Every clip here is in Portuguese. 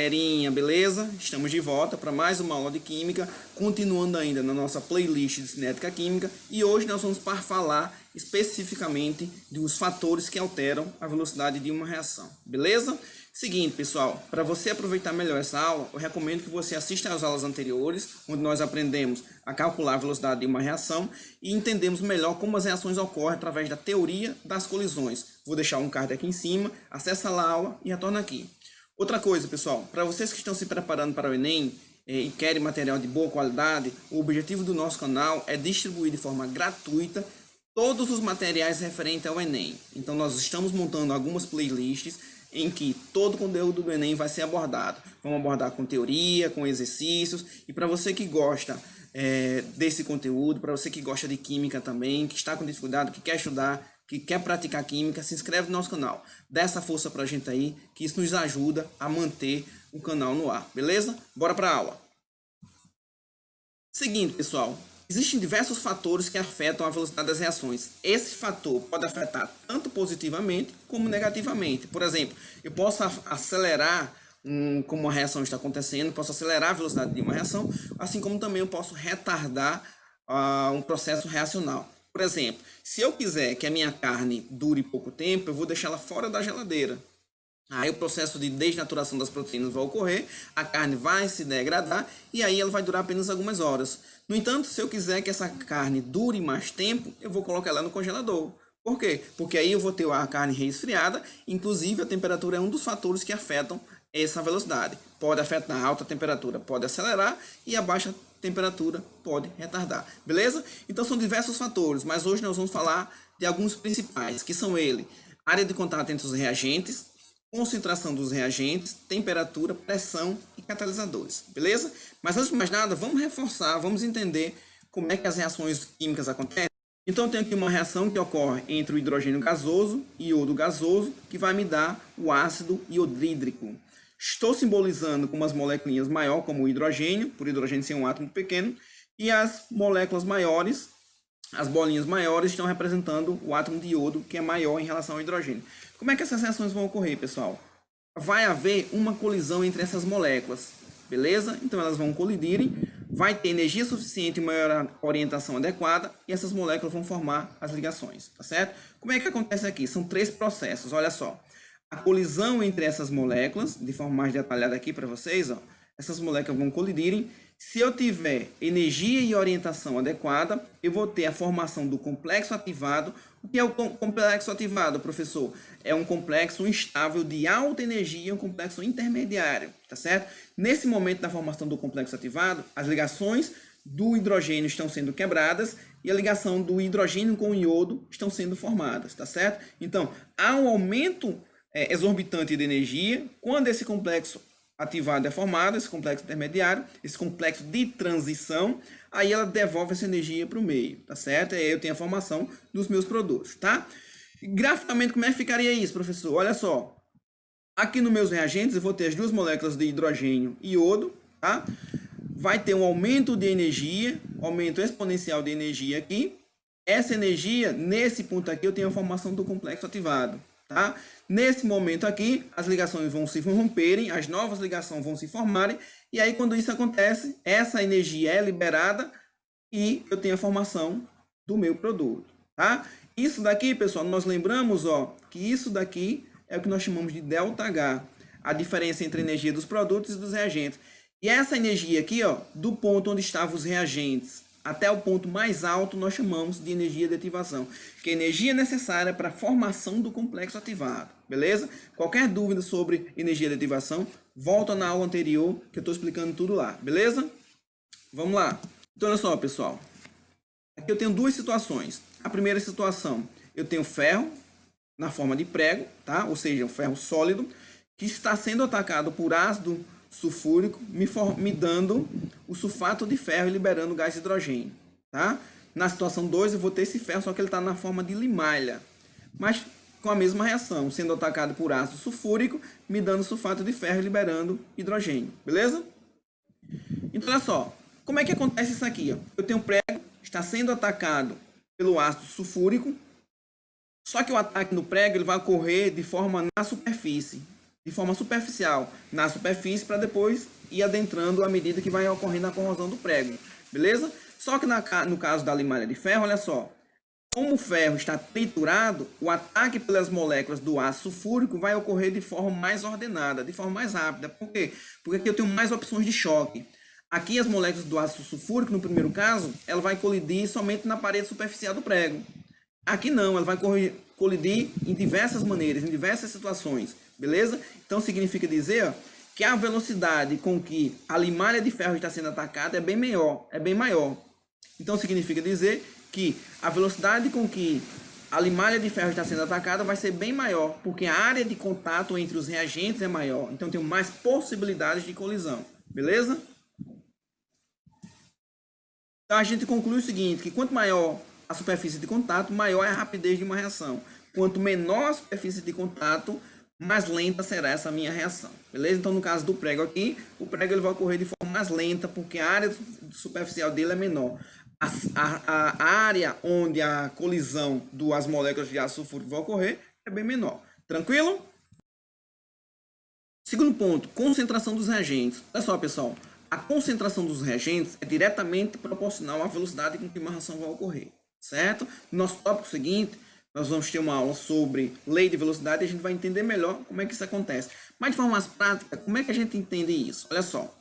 galerinha, beleza? Estamos de volta para mais uma aula de Química, continuando ainda na nossa playlist de Cinética Química, e hoje nós vamos falar especificamente dos fatores que alteram a velocidade de uma reação, beleza? Seguinte, pessoal, para você aproveitar melhor essa aula, eu recomendo que você assista às aulas anteriores, onde nós aprendemos a calcular a velocidade de uma reação e entendemos melhor como as reações ocorrem através da teoria das colisões. Vou deixar um card aqui em cima, acessa lá a aula e retorna aqui. Outra coisa, pessoal, para vocês que estão se preparando para o Enem e querem material de boa qualidade, o objetivo do nosso canal é distribuir de forma gratuita todos os materiais referentes ao Enem. Então nós estamos montando algumas playlists em que todo o conteúdo do Enem vai ser abordado. Vamos abordar com teoria, com exercícios, e para você que gosta desse conteúdo, para você que gosta de química também, que está com dificuldade, que quer estudar, que quer praticar química, se inscreve no nosso canal. Dá essa força pra gente aí, que isso nos ajuda a manter o canal no ar, beleza? Bora pra aula. Seguinte, pessoal, existem diversos fatores que afetam a velocidade das reações. Esse fator pode afetar tanto positivamente como negativamente. Por exemplo, eu posso acelerar como uma reação está acontecendo, posso acelerar a velocidade de uma reação, assim como também eu posso retardar um processo reacional. Por exemplo, se eu quiser que a minha carne dure pouco tempo, eu vou deixá-la fora da geladeira. Aí o processo de desnaturação das proteínas vai ocorrer, a carne vai se degradar e aí ela vai durar apenas algumas horas. No entanto, se eu quiser que essa carne dure mais tempo, eu vou colocar ela no congelador. Por quê? Porque aí eu vou ter a carne resfriada, inclusive a temperatura é um dos fatores que afetam essa velocidade. Pode afetar a alta temperatura, pode acelerar, e a baixa temperatura pode retardar, beleza? Então são diversos fatores, mas hoje nós vamos falar de alguns principais, que são ele: área de contato entre os reagentes, concentração dos reagentes, temperatura, pressão e catalisadores, beleza? Mas antes de mais nada, vamos reforçar, vamos entender como é que as reações químicas acontecem. Então eu tenho aqui uma reação que ocorre entre o hidrogênio gasoso e iodo gasoso, que vai me dar o ácido iodrídrico. Estou simbolizando com umas moléculas maiores, como o hidrogênio, por hidrogênio ser um átomo pequeno, e as moléculas maiores, as bolinhas maiores, estão representando o átomo de iodo, que é maior em relação ao hidrogênio. Como é que essas reações vão ocorrer, pessoal? Vai haver uma colisão entre essas moléculas, beleza? Então elas vão colidirem, vai ter energia suficiente e maior orientação adequada, e essas moléculas vão formar as ligações, tá certo? Como é que acontece aqui? São três processos, olha só. A colisão entre essas moléculas, de forma mais detalhada aqui para vocês, ó, essas moléculas vão colidirem. Se eu tiver energia e orientação adequada, eu vou ter a formação do complexo ativado. O que é o complexo ativado, professor? É um complexo instável de alta energia, um complexo intermediário, tá certo? Nesse momento da formação do complexo ativado, as ligações do hidrogênio estão sendo quebradas e a ligação do hidrogênio com o iodo estão sendo formadas, tá certo? Então, há um aumento exorbitante de energia quando esse complexo ativado é formado, esse complexo intermediário, esse complexo de transição, aí ela devolve essa energia para o meio, tá certo? E aí eu tenho a formação dos meus produtos, tá? E graficamente, como é que ficaria isso, professor? Olha só, aqui nos meus reagentes eu vou ter as duas moléculas de hidrogênio e iodo, tá? Vai ter um aumento de energia, aumento exponencial de energia aqui. Essa energia, nesse ponto aqui, eu tenho a formação do complexo ativado, tá? Nesse momento aqui, as ligações vão se romperem, as novas ligações vão se formarem, e aí quando isso acontece, essa energia é liberada e eu tenho a formação do meu produto, tá? Isso daqui, pessoal, nós lembramos, ó, que isso daqui é o que nós chamamos de ΔH, a diferença entre a energia dos produtos e dos reagentes. E essa energia aqui, ó, do ponto onde estavam os reagentes até o ponto mais alto, nós chamamos de energia de ativação, que é a energia necessária para a formação do complexo ativado, beleza? Qualquer dúvida sobre energia de ativação, volta na aula anterior, que eu estou explicando tudo lá, beleza? Vamos lá. Então, olha só, pessoal. Aqui eu tenho duas situações. A primeira situação, eu tenho ferro na forma de prego, tá? Ou seja, um ferro sólido, que está sendo atacado por ácido sulfúrico, me dando o sulfato de ferro e liberando o gás hidrogênio, tá? Na situação 2, eu vou ter esse ferro, só que ele está na forma de limalha, mas com a mesma reação, sendo atacado por ácido sulfúrico, me dando sulfato de ferro e liberando hidrogênio, beleza? Então, olha só, como é que acontece isso aqui? Ó? Eu tenho um prego, está sendo atacado pelo ácido sulfúrico, só que o ataque no prego ele vai ocorrer de forma na superfície. de forma superficial na superfície para depois ir adentrando à medida que vai ocorrendo a corrosão do prego, beleza? Só que no caso da limalha de ferro, olha só, como o ferro está triturado, o ataque pelas moléculas do aço sulfúrico vai ocorrer de forma mais ordenada, de forma mais rápida. Por quê? Porque aqui eu tenho mais opções de choque. Aqui as moléculas do ácido sulfúrico, no primeiro caso, ela vai colidir somente na parede superficial do prego. Aqui não, ela vai colidir em diversas maneiras, em diversas situações, beleza? Então significa dizer que a velocidade com que a limalha de ferro está sendo atacada é bem maior. Então significa dizer que a velocidade com que a limalha de ferro está sendo atacada vai ser bem maior, porque a área de contato entre os reagentes é maior. Então tem mais possibilidades de colisão, beleza? Então a gente conclui o seguinte, que quanto maior a superfície de contato, maior é a rapidez de uma reação. Quanto menor a superfície de contato, mais lenta será essa minha reação, beleza? Então no caso do prego aqui, o prego ele vai ocorrer de forma mais lenta, porque a área superficial dele é menor. A área onde a colisão das moléculas de ácido sulfúrico vai ocorrer é bem menor. Tranquilo? Segundo ponto, concentração dos reagentes. Olha só, pessoal. A concentração dos reagentes é diretamente proporcional à velocidade com que uma reação vai ocorrer, certo? No nosso tópico seguinte, nós vamos ter uma aula sobre lei de velocidade e a gente vai entender melhor como é que isso acontece. Mas de forma mais prática, como é que a gente entende isso? Olha só,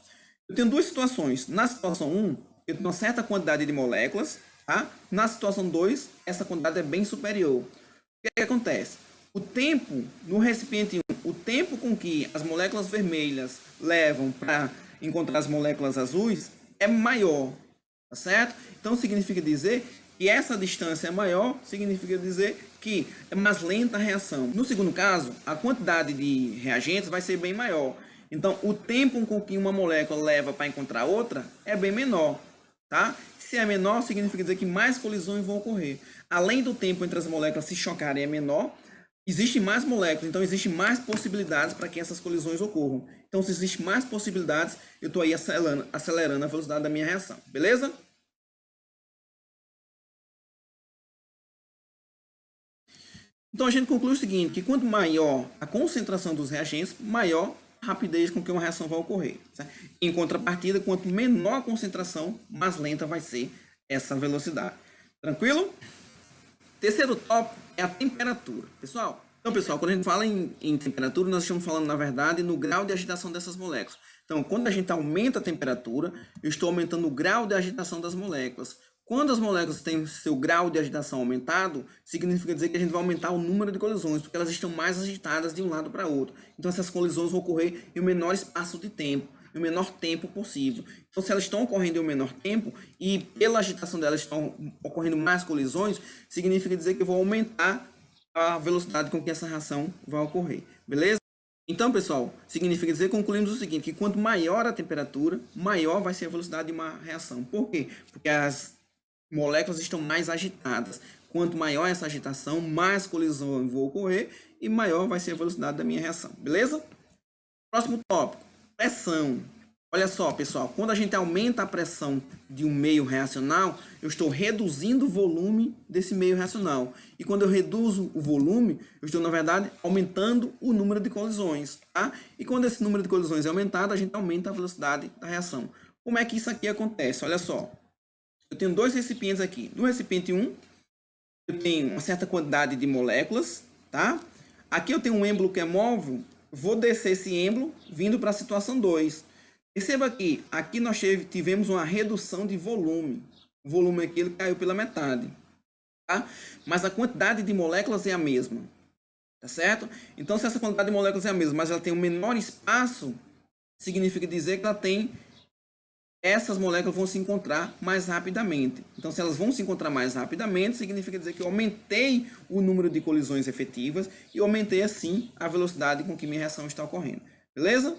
eu tenho duas situações. Na situação 1, eu tenho uma certa quantidade de moléculas, tá? Na situação 2, essa quantidade é bem superior. O que acontece? O tempo no recipiente 1, o tempo com que as moléculas vermelhas levam para encontrar as moléculas azuis é maior, tá certo? Então significa dizer que essa distância é maior, significa dizer que é mais lenta a reação. No segundo caso, a quantidade de reagentes vai ser bem maior. Então o tempo com que uma molécula leva para encontrar outra é bem menor, tá? Se é menor, significa dizer que mais colisões vão ocorrer. Além do tempo entre as moléculas se chocarem é menor, existem mais moléculas, então existem mais possibilidades para que essas colisões ocorram. Então, se existem mais possibilidades, eu estou aí acelerando a velocidade da minha reação. Beleza? Então, a gente conclui o seguinte, que quanto maior a concentração dos reagentes, maior a rapidez com que uma reação vai ocorrer. Certo? Em contrapartida, quanto menor a concentração, mais lenta vai ser essa velocidade. Tranquilo? Terceiro tópico é a temperatura. Pessoal, quando a gente fala em temperatura, nós estamos falando, na verdade, no grau de agitação dessas moléculas. Então, quando a gente aumenta a temperatura, eu estou aumentando o grau de agitação das moléculas. Quando as moléculas têm seu grau de agitação aumentado, significa dizer que a gente vai aumentar o número de colisões, porque elas estão mais agitadas de um lado para outro. Então, essas colisões vão ocorrer em um menor espaço de tempo, no menor tempo possível. Então, se elas estão ocorrendo em um menor tempo e pela agitação delas estão ocorrendo mais colisões, significa dizer que eu vou aumentar a velocidade com que essa reação vai ocorrer. Beleza? Então, pessoal, significa dizer, concluímos o seguinte, que quanto maior a temperatura, maior vai ser a velocidade de uma reação. Por quê? Porque as moléculas estão mais agitadas. Quanto maior essa agitação, mais colisões vão ocorrer e maior vai ser a velocidade da minha reação. Beleza? Próximo tópico. Pressão. Olha só, pessoal, quando a gente aumenta a pressão de um meio reacional, eu estou reduzindo o volume desse meio reacional. E quando eu reduzo o volume, eu estou, na verdade, aumentando o número de colisões, tá? E quando esse número de colisões é aumentado, a gente aumenta a velocidade da reação. Como é que isso aqui acontece? Olha só, eu tenho dois recipientes aqui. No recipiente 1, eu tenho uma certa quantidade de moléculas, tá? Aqui eu tenho um êmbolo que é móvel, vou descer esse êmbolo vindo para a situação 2. Perceba aqui nós tivemos uma redução de volume. O volume aqui ele caiu pela metade, tá? Mas a quantidade de moléculas é a mesma, tá certo? Então, se essa quantidade de moléculas é a mesma, mas ela tem um menor espaço, significa dizer que essas moléculas vão se encontrar mais rapidamente. Então, se elas vão se encontrar mais rapidamente, significa dizer que eu aumentei o número de colisões efetivas e aumentei, assim, a velocidade com que minha reação está ocorrendo. Beleza?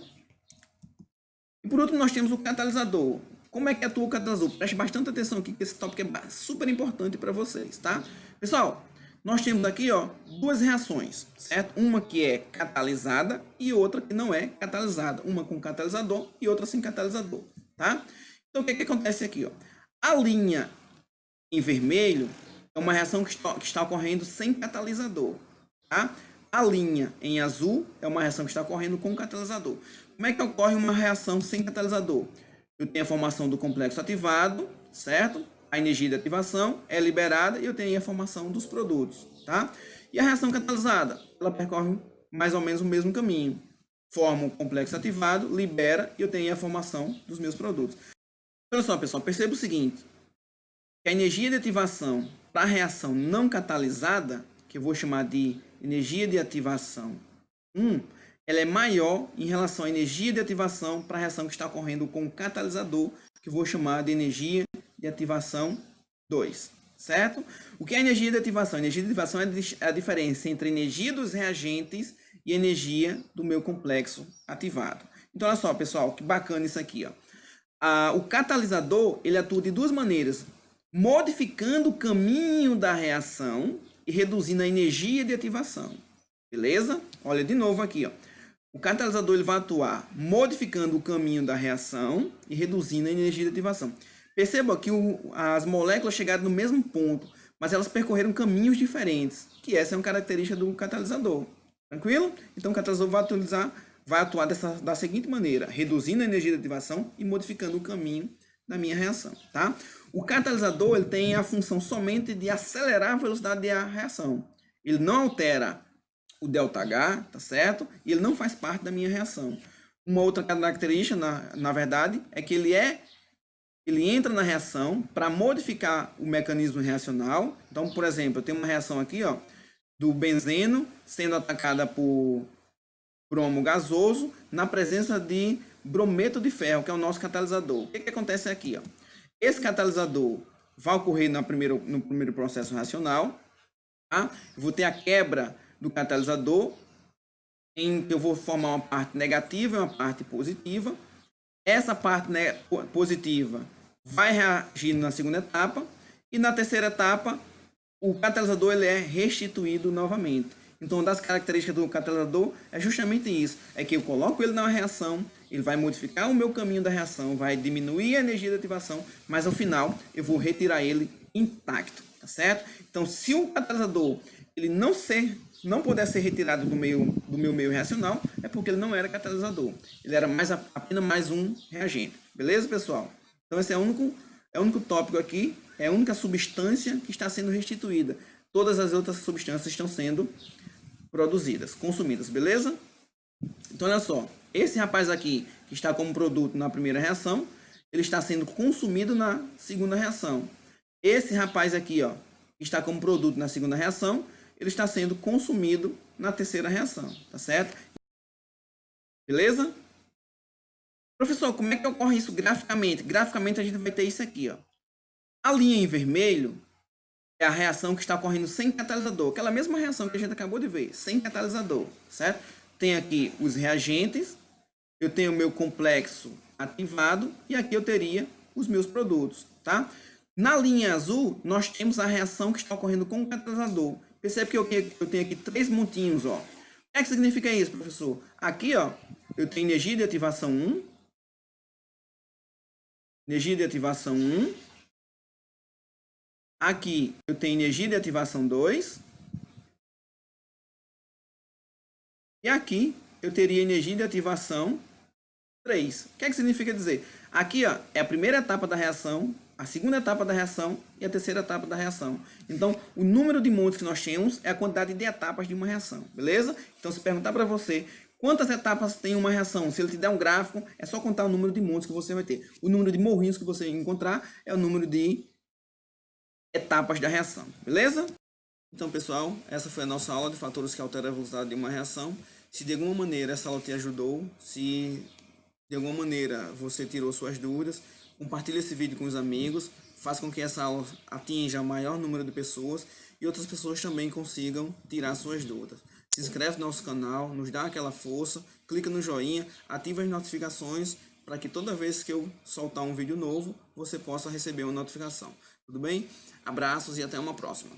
E por último, nós temos o catalisador. Como é que atua o catalisador? Preste bastante atenção aqui, que esse tópico é super importante para vocês, tá? Pessoal, nós temos aqui, ó, duas reações, certo? Uma que é catalisada e outra que não é catalisada. Uma com catalisador e outra sem catalisador, tá? Então, o que acontece aqui, ó? A linha em vermelho é uma reação que está ocorrendo sem catalisador, tá? A linha em azul é uma reação que está ocorrendo com o catalisador. Como é que ocorre uma reação sem catalisador? Eu tenho a formação do complexo ativado, certo? A energia de ativação é liberada e eu tenho a formação dos produtos, tá? E a reação catalisada, ela percorre mais ou menos o mesmo caminho. Forma o complexo ativado, libera e eu tenho a formação dos meus produtos. Olha só, pessoal, perceba o seguinte, que a energia de ativação para a reação não catalisada, que eu vou chamar de energia de ativação 1, ela é maior em relação à energia de ativação para a reação que está ocorrendo com o catalisador, que eu vou chamar de energia de ativação 2, certo? O que é energia de ativação? Energia de ativação é a diferença entre a energia dos reagentes e a energia do meu complexo ativado. Então, olha só, pessoal, que bacana isso aqui, ó. O catalisador, ele atua de duas maneiras, modificando o caminho da reação e reduzindo a energia de ativação. Beleza? Olha de novo aqui, ó. O catalisador ele vai atuar modificando o caminho da reação e reduzindo a energia de ativação. Perceba que as moléculas chegaram no mesmo ponto, mas elas percorreram caminhos diferentes, que essa é uma característica do catalisador. Tranquilo? Então o catalisador vai atuar da seguinte maneira, reduzindo a energia de ativação e modificando o caminho da minha reação, tá? O catalisador ele tem a função somente de acelerar a velocidade da reação. Ele não altera o ΔH, tá certo? E ele não faz parte da minha reação. Uma outra característica, na verdade, é que ele entra na reação para modificar o mecanismo reacional. Então, por exemplo, eu tenho uma reação aqui, ó, do benzeno sendo atacada por bromo gasoso na presença de brometo de ferro, que é o nosso catalisador. O que acontece aqui, ó? Esse catalisador vai ocorrer no primeiro processo reacional, tá? Eu vou ter a quebra do catalisador, em que eu vou formar uma parte negativa e uma parte positiva. Essa parte positiva vai reagir na segunda etapa e na terceira etapa o catalisador ele é restituído novamente. Então, uma das características do catalisador é justamente isso, é que eu coloco ele na reação, ele vai modificar o meu caminho da reação, vai diminuir a energia de ativação, mas ao final eu vou retirar ele intacto, tá certo? Então, se o catalisador ele não puder ser retirado do meu meio reacional, é porque ele não era catalisador, ele era apenas mais um reagente, beleza, pessoal? Então, esse é o único tópico aqui, é a única substância que está sendo restituída. Todas as outras substâncias estão sendo produzidas, consumidas, beleza? Então, olha só, esse rapaz aqui, que está como produto na primeira reação, ele está sendo consumido na segunda reação. Esse rapaz aqui, ó, que está como produto na segunda reação, ele está sendo consumido na terceira reação, tá certo? Beleza? Professor, como é que ocorre isso graficamente? Graficamente a gente vai ter isso aqui, ó. A linha em vermelho é a reação que está ocorrendo sem catalisador. Aquela mesma reação que a gente acabou de ver, sem catalisador, certo? Tem aqui os reagentes, eu tenho o meu complexo ativado e aqui eu teria os meus produtos, tá? Na linha azul, nós temos a reação que está ocorrendo com o catalisador. Percebe que eu tenho aqui 3 montinhos, ó. O que é que significa isso, professor? Aqui, ó, eu tenho energia de ativação 1, energia de ativação 1. Aqui eu tenho energia de ativação 2. E aqui eu teria energia de ativação 3. O que é que significa dizer? Aqui, ó, é a primeira etapa da reação, a segunda etapa da reação e a terceira etapa da reação. Então, o número de montes que nós temos é a quantidade de etapas de uma reação, beleza? Então, se perguntar para você quantas etapas tem uma reação, se ele te der um gráfico, é só contar o número de montes que você vai ter. O número de morrinhos que você encontrar é o número de etapas da reação, beleza? Então, pessoal, essa foi a nossa aula de fatores que alteram a velocidade de uma reação. Se de alguma maneira essa aula te ajudou, se de alguma maneira você tirou suas dúvidas, compartilhe esse vídeo com os amigos, faça com que essa aula atinja o maior número de pessoas e outras pessoas também consigam tirar suas dúvidas. Se inscreve no nosso canal, nos dá aquela força, clica no joinha, ativa as notificações para que toda vez que eu soltar um vídeo novo, você possa receber uma notificação. Tudo bem? Abraços e até uma próxima.